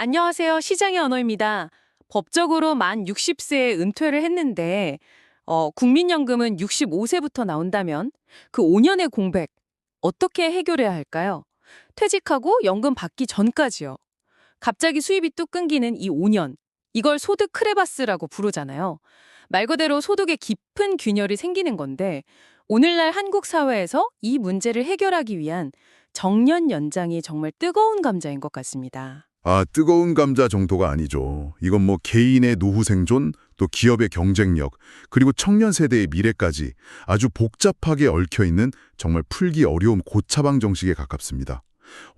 안녕하세요. 시장의 언어입니다. 법적으로 만 60세에 은퇴를 했는데, 국민연금은 65세부터 나온다면 그 5년의 공백, 어떻게 해결해야 할까요? 퇴직하고 연금 받기 전까지요. 갑자기 수입이 뚝 끊기는 이 5년, 이걸 소득 크레바스라고 부르잖아요. 말 그대로 소득에 깊은 균열이 생기는 건데, 오늘날 한국 사회에서 이 문제를 해결하기 위한 정년 연장이 정말 뜨거운 감자인 것 같습니다. 뜨거운 감자 정도가 아니죠. 이건 뭐 개인의 노후 생존, 또 기업의 경쟁력, 그리고 청년 세대의 미래까지 아주 복잡하게 얽혀있는 정말 풀기 어려운 고차방 정식에 가깝습니다.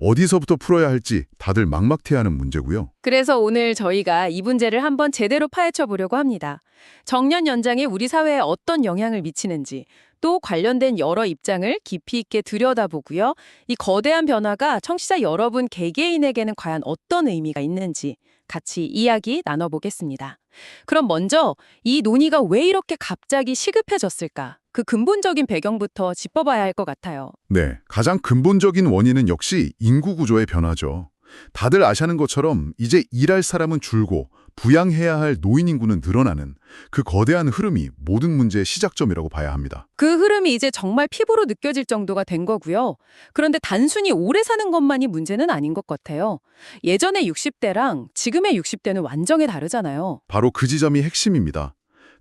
어디서부터 풀어야 할지 다들 막막해하는 문제고요. 그래서 오늘 저희가 이 문제를 한번 제대로 파헤쳐 보려고 합니다. 정년 연장이 우리 사회에 어떤 영향을 미치는지, 또 관련된 여러 입장을 깊이 있게 들여다보고요. 이 거대한 변화가 청취자 여러분 개개인에게는 과연 어떤 의미가 있는지 같이 이야기 나눠보겠습니다. 그럼 먼저 이 논의가 왜 이렇게 갑자기 시급해졌을까? 그 근본적인 배경부터 짚어봐야 할 것 같아요. 네, 가장 근본적인 원인은 역시 인구 구조의 변화죠. 다들 아시는 것처럼 이제 일할 사람은 줄고 부양해야 할 노인 인구는 늘어나는 그 거대한 흐름이 모든 문제의 시작점이라고 봐야 합니다. 그 흐름이 이제 정말 피부로 느껴질 정도가 된 거고요. 그런데 단순히 오래 사는 것만이 문제는 아닌 것 같아요. 예전의 60대랑 지금의 60대는 완전히 다르잖아요. 바로 그 지점이 핵심입니다.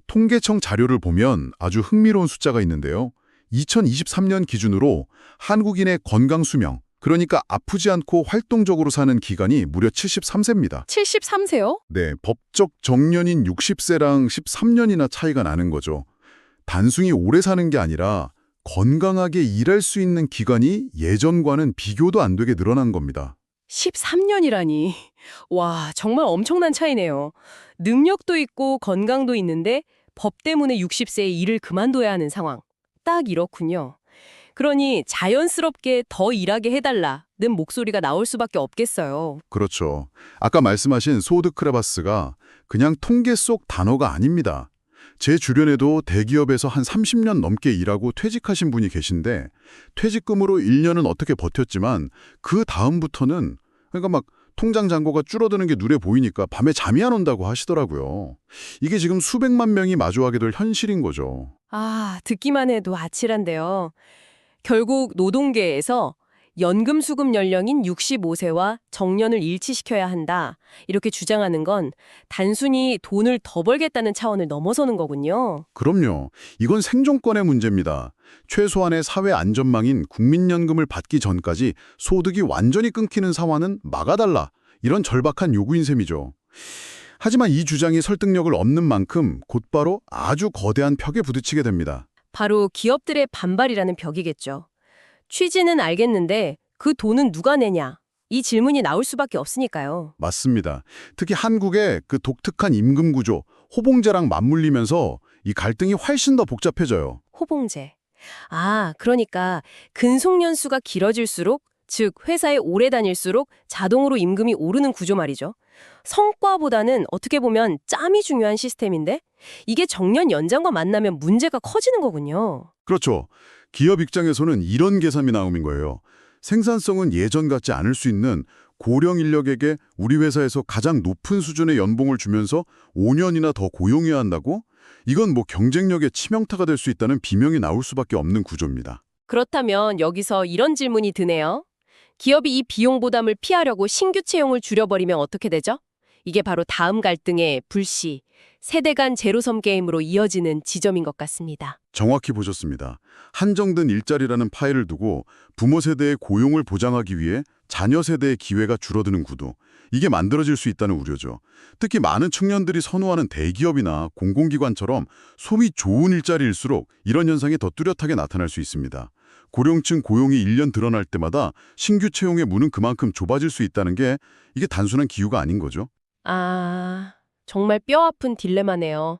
통계청 자료를 보면 아주 흥미로운 숫자가 있는데요. 2023년 기준으로 한국인의 건강 수명, 그러니까 아프지 않고 활동적으로 사는 기간이 무려 73세입니다. 73세요? 네, 법적 정년인 60세랑 13년이나 차이가 나는 거죠. 단순히 오래 사는 게 아니라 건강하게 일할 수 있는 기간이 예전과는 비교도 안 되게 늘어난 겁니다. 13년이라니. 와, 정말 엄청난 차이네요. 능력도 있고 건강도 있는데 법 때문에 60세에 일을 그만둬야 하는 상황. 딱 이렇군요. 그러니 자연스럽게 더 일하게 해달라는 목소리가 나올 수밖에 없겠어요. 그렇죠. 아까 말씀하신 소득 크레바스가 그냥 통계 속 단어가 아닙니다. 제 주변에도 대기업에서 한 30년 넘게 일하고 퇴직하신 분이 계신데 퇴직금으로 1년은 어떻게 버텼지만 그 다음부터는 그러니까 막 통장 잔고가 줄어드는 게 눈에 보이니까 밤에 잠이 안 온다고 하시더라고요. 이게 지금 수백만 명이 마주하게 될 현실인 거죠. 아, 듣기만 해도 아찔한데요. 결국 노동계에서 연금 수급 연령인 65세와 정년을 일치시켜야 한다. 이렇게 주장하는 건 단순히 돈을 더 벌겠다는 차원을 넘어서는 거군요. 그럼요. 이건 생존권의 문제입니다. 최소한의 사회 안전망인 국민연금을 받기 전까지 소득이 완전히 끊기는 상황은 막아달라. 이런 절박한 요구인 셈이죠. 하지만 이 주장이 설득력을 얻는 만큼 곧바로 아주 거대한 벽에 부딪히게 됩니다. 바로 기업들의 반발이라는 벽이겠죠. 취지는 알겠는데 그 돈은 누가 내냐? 이 질문이 나올 수밖에 없으니까요. 맞습니다. 특히 한국의 그 독특한 임금 구조, 호봉제랑 맞물리면서 이 갈등이 훨씬 더 복잡해져요. 호봉제. 아, 그러니까 근속연수가 길어질수록, 즉 회사에 오래 다닐수록 자동으로 임금이 오르는 구조 말이죠. 성과보다는 어떻게 보면 짬이 중요한 시스템인데 이게 정년 연장과 만나면 문제가 커지는 거군요. 그렇죠. 기업 입장에서는 이런 계산이 나오는 거예요. 생산성은 예전 같지 않을 수 있는 고령 인력에게 우리 회사에서 가장 높은 수준의 연봉을 주면서 5년이나 더 고용해야 한다고? 이건 뭐 경쟁력의 치명타가 될 수 있다는 비명이 나올 수밖에 없는 구조입니다. 그렇다면 여기서 이런 질문이 드네요. 기업이 이 비용 부담을 피하려고 신규 채용을 줄여버리면 어떻게 되죠? 이게 바로 다음 갈등의 불씨, 세대 간 제로섬 게임으로 이어지는 지점인 것 같습니다. 정확히 보셨습니다. 한정된 일자리라는 파일을 두고 부모 세대의 고용을 보장하기 위해 자녀 세대의 기회가 줄어드는 구도. 이게 만들어질 수 있다는 우려죠. 특히 많은 청년들이 선호하는 대기업이나 공공기관처럼 소위 좋은 일자리일수록 이런 현상이 더 뚜렷하게 나타날 수 있습니다. 고령층 고용이 1년 드러날 때마다 신규 채용의 문은 그만큼 좁아질 수 있다는 게 이게 단순한 기후가 아닌 거죠. 아, 정말 뼈아픈 딜레마네요.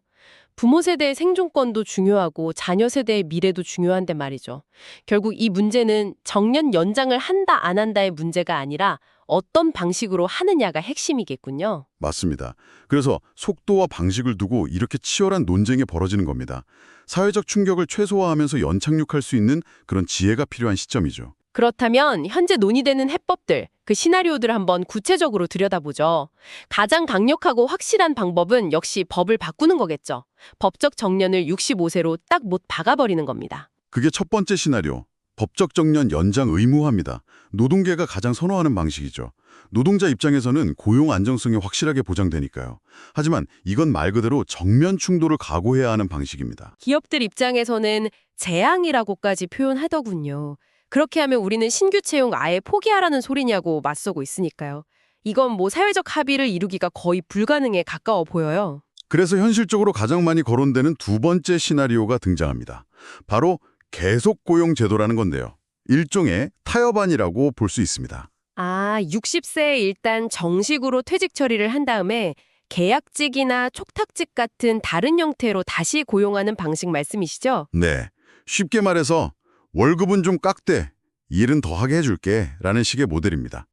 부모 세대의 생존권도 중요하고 자녀 세대의 미래도 중요한데 말이죠. 결국 이 문제는 정년 연장을 한다 안 한다의 문제가 아니라 어떤 방식으로 하느냐가 핵심이겠군요. 맞습니다. 그래서 속도와 방식을 두고 이렇게 치열한 논쟁이 벌어지는 겁니다. 사회적 충격을 최소화하면서 연착륙할 수 있는 그런 지혜가 필요한 시점이죠. 그렇다면 현재 논의되는 해법들, 그 시나리오들을 한번 구체적으로 들여다보죠. 가장 강력하고 확실한 방법은 역시 법을 바꾸는 거겠죠. 법적 정년을 65세로 딱 못 박아버리는 겁니다. 그게 첫 번째 시나리오. 법적 정년 연장 의무화입니다. 노동계가 가장 선호하는 방식이죠. 노동자 입장에서는 고용 안정성이 확실하게 보장되니까요. 하지만 이건 말 그대로 정면 충돌을 각오해야 하는 방식입니다. 기업들 입장에서는 재앙이라고까지 표현하더군요. 그렇게 하면 우리는 신규 채용 아예 포기하라는 소리냐고 맞서고 있으니까요. 이건 뭐 사회적 합의를 이루기가 거의 불가능에 가까워 보여요. 그래서 현실적으로 가장 많이 거론되는 두 번째 시나리오가 등장합니다. 바로 계속 고용 제도라는 건데요. 일종의 타협안이라고 볼 수 있습니다. 아, 60세에 일단 정식으로 퇴직 처리를 한 다음에 계약직이나 촉탁직 같은 다른 형태로 다시 고용하는 방식 말씀이시죠? 네, 쉽게 말해서 월급은 좀 깎되 일은 더하게 해줄게 라는 식의 모델입니다.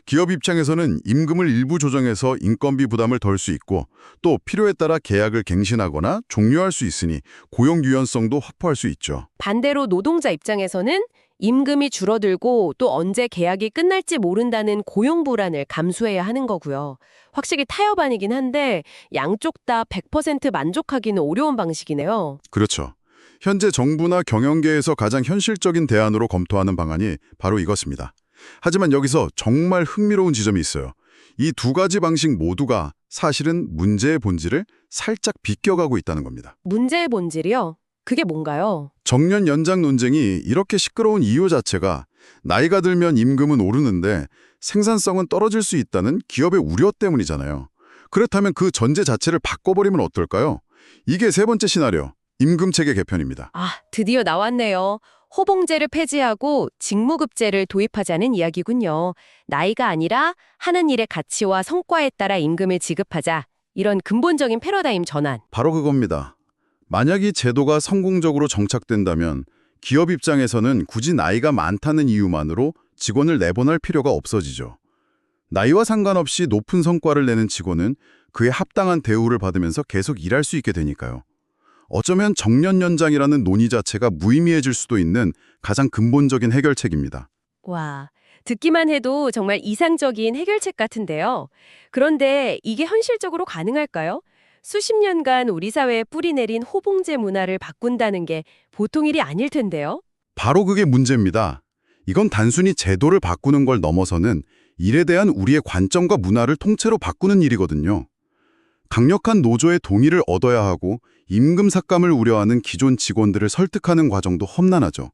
기업 입장에서는 임금을 일부 조정해서 인건비 부담을 덜 수 있고 또 필요에 따라 계약을 갱신하거나 종료할 수 있으니 고용 유연성도 확보할 수 있죠. 반대로 노동자 입장에서는 임금이 줄어들고 또 언제 계약이 끝날지 모른다는 고용 불안을 감수해야 하는 거고요. 확실히 타협안이긴 한데 양쪽 다 100% 만족하기는 어려운 방식이네요. 그렇죠. 현재 정부나 경영계에서 가장 현실적인 대안으로 검토하는 방안이 바로 이것입니다. 하지만 여기서 정말 흥미로운 지점이 있어요. 이 두 가지 방식 모두가 사실은 문제의 본질을 살짝 비껴가고 있다는 겁니다. 문제의 본질이요? 그게 뭔가요? 정년 연장 논쟁이 이렇게 시끄러운 이유 자체가 나이가 들면 임금은 오르는데 생산성은 떨어질 수 있다는 기업의 우려 때문이잖아요. 그렇다면 그 전제 자체를 바꿔버리면 어떨까요? 이게 세 번째 시나리오, 임금체계 개편입니다. 아, 드디어 나왔네요. 호봉제를 폐지하고 직무급제를 도입하자는 이야기군요. 나이가 아니라 하는 일의 가치와 성과에 따라 임금을 지급하자. 이런 근본적인 패러다임 전환. 바로 그겁니다. 만약 이 제도가 성공적으로 정착된다면 기업 입장에서는 굳이 나이가 많다는 이유만으로 직원을 내보낼 필요가 없어지죠. 나이와 상관없이 높은 성과를 내는 직원은 그에 합당한 대우를 받으면서 계속 일할 수 있게 되니까요. 어쩌면 정년 연장이라는 논의 자체가 무의미해질 수도 있는 가장 근본적인 해결책입니다. 와, 듣기만 해도 정말 이상적인 해결책 같은데요. 그런데 이게 현실적으로 가능할까요? 수십 년간 우리 사회에 뿌리내린 호봉제 문화를 바꾼다는 게 보통 일이 아닐 텐데요. 바로 그게 문제입니다. 이건 단순히 제도를 바꾸는 걸 넘어서는 일에 대한 우리의 관점과 문화를 통째로 바꾸는 일이거든요. 강력한 노조의 동의를 얻어야 하고 임금 삭감을 우려하는 기존 직원들을 설득하는 과정도 험난하죠.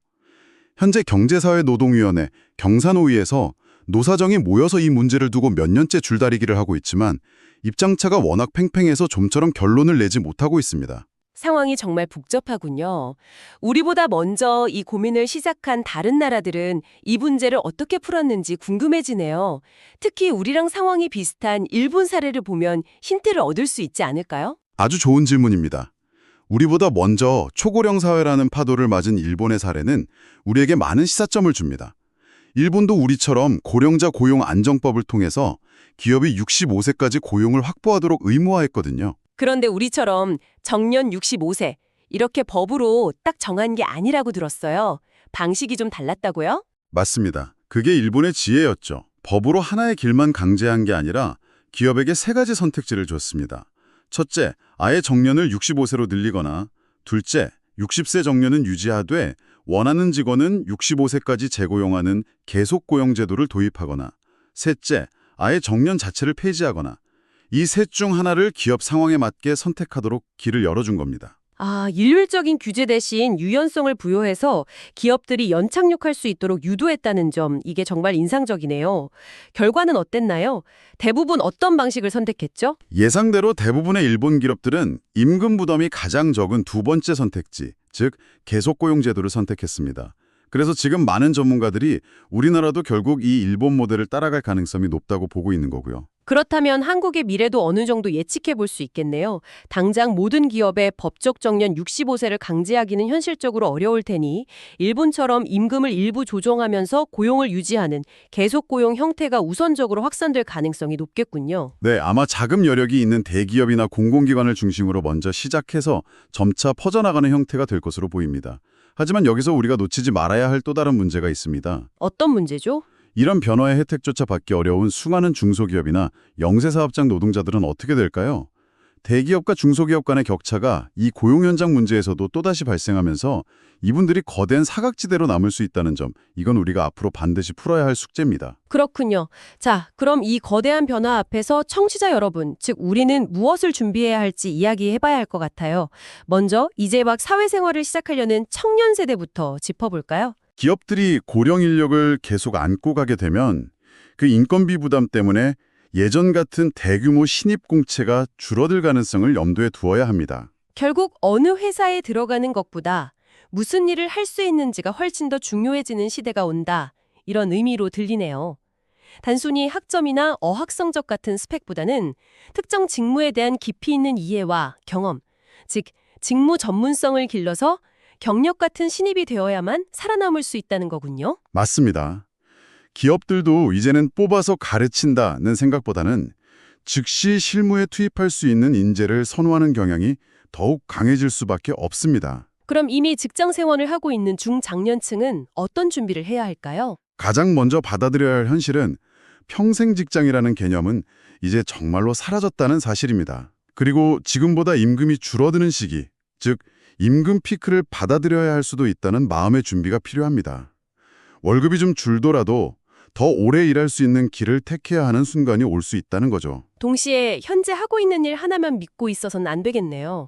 현재 경제사회노동위원회, 경사노위에서 노사정이 모여서 이 문제를 두고 몇 년째 줄다리기를 하고 있지만 입장차가 워낙 팽팽해서 좀처럼 결론을 내지 못하고 있습니다. 상황이 정말 복잡하군요. 우리보다 먼저 이 고민을 시작한 다른 나라들은 이 문제를 어떻게 풀었는지 궁금해지네요. 특히 우리랑 상황이 비슷한 일본 사례를 보면 힌트를 얻을 수 있지 않을까요? 아주 좋은 질문입니다. 우리보다 먼저 초고령 사회라는 파도를 맞은 일본의 사례는 우리에게 많은 시사점을 줍니다. 일본도 우리처럼 고령자 고용 안정법을 통해서 기업이 65세까지 고용을 확보하도록 의무화했거든요. 그런데 우리처럼 정년 65세 이렇게 법으로 딱 정한 게 아니라고 들었어요. 방식이 좀 달랐다고요? 맞습니다. 그게 일본의 지혜였죠. 법으로 하나의 길만 강제한 게 아니라 기업에게 세 가지 선택지를 줬습니다. 첫째, 아예 정년을 65세로 늘리거나 둘째, 60세 정년은 유지하되 원하는 직원은 65세까지 재고용하는 계속고용 제도를 도입하거나 셋째, 아예 정년 자체를 폐지하거나 이 셋 중 하나를 기업 상황에 맞게 선택하도록 길을 열어준 겁니다. 아, 일률적인 규제 대신 유연성을 부여해서 기업들이 연착륙할 수 있도록 유도했다는 점, 이게 정말 인상적이네요. 결과는 어땠나요? 대부분 어떤 방식을 선택했죠? 예상대로 대부분의 일본 기업들은 임금 부담이 가장 적은 두 번째 선택지, 즉 계속고용 제도를 선택했습니다. 그래서 지금 많은 전문가들이 우리나라도 결국 이 일본 모델을 따라갈 가능성이 높다고 보고 있는 거고요. 그렇다면 한국의 미래도 어느 정도 예측해 볼 수 있겠네요. 당장 모든 기업에 법적 정년 65세를 강제하기는 현실적으로 어려울 테니 일본처럼 임금을 일부 조정하면서 고용을 유지하는 계속 고용 형태가 우선적으로 확산될 가능성이 높겠군요. 네, 아마 자금 여력이 있는 대기업이나 공공기관을 중심으로 먼저 시작해서 점차 퍼져나가는 형태가 될 것으로 보입니다. 하지만 여기서 우리가 놓치지 말아야 할 또 다른 문제가 있습니다. 어떤 문제죠? 이런 변화의 혜택조차 받기 어려운 수많은 중소기업이나 영세사업장 노동자들은 어떻게 될까요? 대기업과 중소기업 간의 격차가 이 고용 현장 문제에서도 또다시 발생하면서 이분들이 거대한 사각지대로 남을 수 있다는 점, 이건 우리가 앞으로 반드시 풀어야 할 숙제입니다. 그렇군요. 자, 그럼 이 거대한 변화 앞에서 청취자 여러분, 즉 우리는 무엇을 준비해야 할지 이야기해봐야 할 것 같아요. 먼저 이제 막 사회생활을 시작하려는 청년 세대부터 짚어볼까요? 기업들이 고령 인력을 계속 안고 가게 되면 그 인건비 부담 때문에 예전 같은 대규모 신입 공채가 줄어들 가능성을 염두에 두어야 합니다. 결국 어느 회사에 들어가는 것보다 무슨 일을 할 수 있는지가 훨씬 더 중요해지는 시대가 온다. 이런 의미로 들리네요. 단순히 학점이나 어학 성적 같은 스펙보다는 특정 직무에 대한 깊이 있는 이해와 경험, 즉 직무 전문성을 길러서 경력 같은 신입이 되어야만 살아남을 수 있다는 거군요. 맞습니다. 기업들도 이제는 뽑아서 가르친다는 생각보다는 즉시 실무에 투입할 수 있는 인재를 선호하는 경향이 더욱 강해질 수밖에 없습니다. 그럼 이미 직장 생활을 하고 있는 중장년층은 어떤 준비를 해야 할까요? 가장 먼저 받아들여야 할 현실은 평생 직장이라는 개념은 이제 정말로 사라졌다는 사실입니다. 그리고 지금보다 임금이 줄어드는 시기, 즉 임금 피크를 받아들여야 할 수도 있다는 마음의 준비가 필요합니다. 월급이 좀 줄더라도 더 오래 일할 수 있는 길을 택해야 하는 순간이 올 수 있다는 거죠. 동시에 현재 하고 있는 일 하나만 믿고 있어서는 안 되겠네요.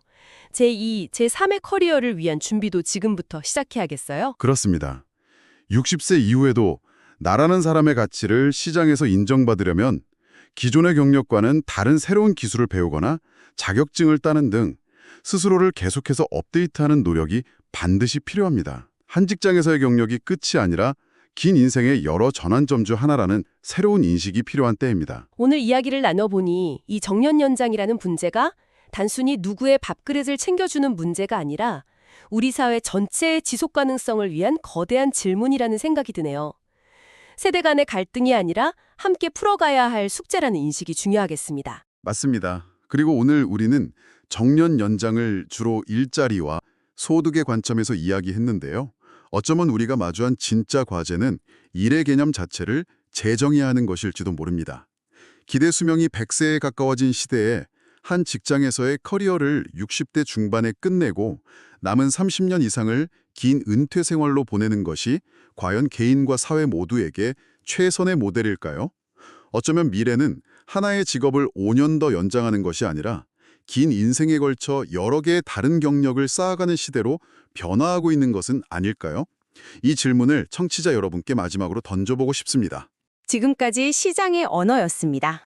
제2, 제3의 커리어를 위한 준비도 지금부터 시작해야겠어요? 그렇습니다. 60세 이후에도 나라는 사람의 가치를 시장에서 인정받으려면 기존의 경력과는 다른 새로운 기술을 배우거나 자격증을 따는 등 스스로를 계속해서 업데이트하는 노력이 반드시 필요합니다. 한 직장에서의 경력이 끝이 아니라 긴 인생의 여러 전환점 중 하나라는 새로운 인식이 필요한 때입니다. 오늘 이야기를 나눠보니 이 정년 연장이라는 문제가 단순히 누구의 밥그릇을 챙겨주는 문제가 아니라 우리 사회 전체의 지속 가능성을 위한 거대한 질문이라는 생각이 드네요. 세대 간의 갈등이 아니라 함께 풀어가야 할 숙제라는 인식이 중요하겠습니다. 맞습니다. 그리고 오늘 우리는 정년 연장을 주로 일자리와 소득의 관점에서 이야기했는데요. 어쩌면 우리가 마주한 진짜 과제는 일의 개념 자체를 재정의해야 하는 것일지도 모릅니다. 기대 수명이 100세에 가까워진 시대에 한 직장에서의 커리어를 60대 중반에 끝내고 남은 30년 이상을 긴 은퇴 생활로 보내는 것이 과연 개인과 사회 모두에게 최선의 모델일까요? 어쩌면 미래는 하나의 직업을 5년 더 연장하는 것이 아니라 긴 인생에 걸쳐 여러 개의 다른 경력을 쌓아가는 시대로 변화하고 있는 것은 아닐까요? 이 질문을 청취자 여러분께 마지막으로 던져보고 싶습니다. 지금까지 시장의 언어였습니다.